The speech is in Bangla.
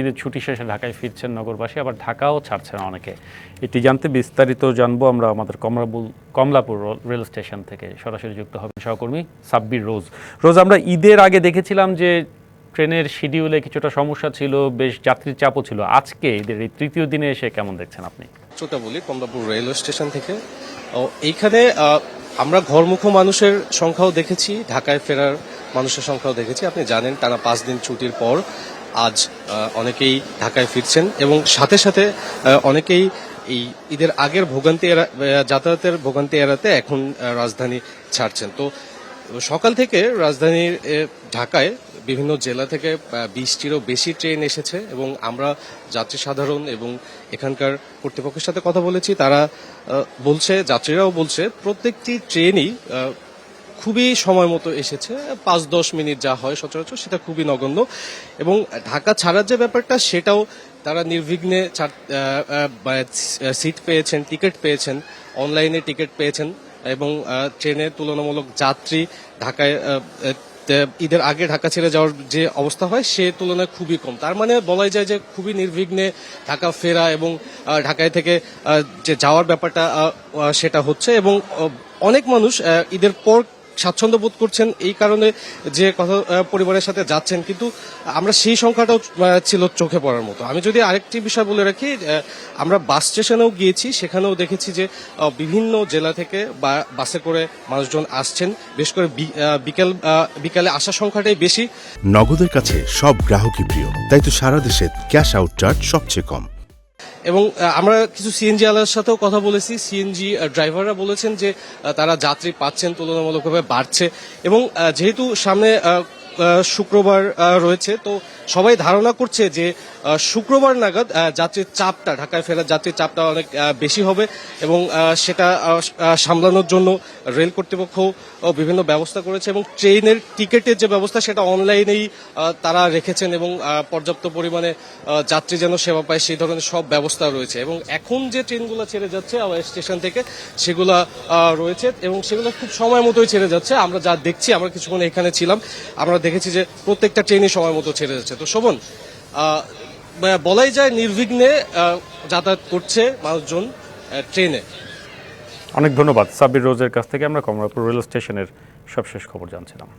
ঈদের ছুটি শেষে ঢাকায় ফিরছেন নগরবাসী, আবার ঢাকাও ছাড়ছেন অনেকে। এটি জানতে বিস্তারিত জানবো আমরা আমাদের কমলাপুর রেল স্টেশন থেকে। সরাসরি যুক্ত হবেন সহকর্মী সাব্বির রোজ। রোজ, আমরা ঈদের আগে দেখেছিলাম যে ট্রেনের শিডিউলে কিছুটা সমস্যা ছিল, বেশ যাত্রীর চাপও ছিল। আজকে ঈদের এই তৃতীয় দিনে এসে কেমন দেখছেন আপনি? বলি কমলাপুর রেলওয়ে স্টেশন থেকে এইখানে আমরা ঘরমুখো মানুষের সংখ্যাও দেখেছি, ঢাকায় ফেরার মানুষের সংখ্যাও দেখেছি। আপনি জানেন টানা 5 দিন ছুটির পর আজ অনেকেই ঢাকায় ফিরছেন এবং সাথে সাথে অনেকেই এই ঈদের আগের যাতায়াতের ভোগান্তি এড়াতে এখন রাজধানী ছাড়ছেন। তো সকাল থেকে রাজধানীর ঢাকায় বিভিন্ন জেলা থেকে 20টিরও বেশি ট্রেন এসেছে এবং আমরা যাত্রী সাধারণ এবং এখানকার কর্তৃপক্ষের সাথে কথা বলেছি। তারা বলছে, যাত্রীরাও বলছে, প্রত্যেকটি ট্রেনই খুবই সময় মতো এসেছে। 5-10 মিনিট যা হয় সচরাচর সেটা খুবই নগণ্য এবং ঢাকা ছাড়ার যে ব্যাপারটা সেটাও তারা নির্বিঘ্নে সিট পেয়েছেন, টিকিট পেয়েছেন, অনলাইনে টিকিট পেয়েছেন এবং ট্রেনের তুলনামূলক যাত্রী ঢাকায় ঈদের আগে ঢাকা ছেড়ে যাওয়ার যে অবস্থা হয় সে তুলনায় খুবই কম। তার মানে বলাই যায় যে খুবই নির্বিঘ্নে ঢাকা ফেরা এবং ঢাকায় থেকে যে যাওয়ার ব্যাপারটা সেটা হচ্ছে এবং অনেক মানুষ ঈদের পর স্বাচ্ছন্দ্য বোধ করছেন এই কারণে যে কথা পরিবারের সাথে যাচ্ছেন, কিন্তু আমরা সেই সংখ্যাটাও ছিল চোখে পড়ার মতো। আমি যদি আরেকটি বিষয় বলে রাখি, আমরা বাস স্টেশনেও গিয়েছি, সেখানেও দেখেছি যে বিভিন্ন জেলা থেকে বাসে করে মানুষজন আসছেন, বিশেষ করে বিকালে আসার সংখ্যাটাই বেশি। নগদের কাছে সব গ্রাহকই প্রিয়, তাই তো সারা দেশে ক্যাশ আউট চার্জ সবচেয়ে কম। এবং আমরা কিছু সিএনজি আলার সাথেও কথা বলেছি। সিএনজি ড্রাইভাররা বলেছেন যে তারা যাত্রী পাচ্ছেন, তুলনামূলকভাবে বাড়ছে এবং যেহেতু সামনে শুক্রবার রয়েছে, তো সবাই ধারণা করছে যে শুক্রবার নাগাদ যাত্রীর চাপটা, ঢাকায় ফেরার যাত্রীর চাপটা অনেক বেশি হবে এবং সেটা সামলানোর জন্য রেল কর্তৃপক্ষ বিভিন্ন ব্যবস্থা করেছে এবং ট্রেনের টিকিটের যে ব্যবস্থা সেটা অনলাইনেই তারা রেখেছেন এবং পর্যাপ্ত পরিমাণে যাত্রী যেন সেবা পায় সেই ধরনের সব ব্যবস্থা রয়েছে। এবং এখন যে ট্রেনগুলো ছেড়ে যাচ্ছে স্টেশন থেকে সেগুলো রয়েছে এবং সেগুলো খুব সময় মতোই ছেড়ে যাচ্ছে। আমরা যা দেখছি, আমরা কিছুক্ষণ এখানে ছিলাম, আমরা দেখেছি যে প্রত্যেকটা ট্রেনই সময় মতো ছেড়ে যাচ্ছে। তো শোভন, বলাই যায় নির্বিঘ্নে যাতায়াত করছে মানুষজন ট্রেনে। অনেক ধন্যবাদ সাব্বির রোজের কাছ থেকে আমরা কমলাপুর রেল স্টেশনের সবশেষ খবর জানছিলাম।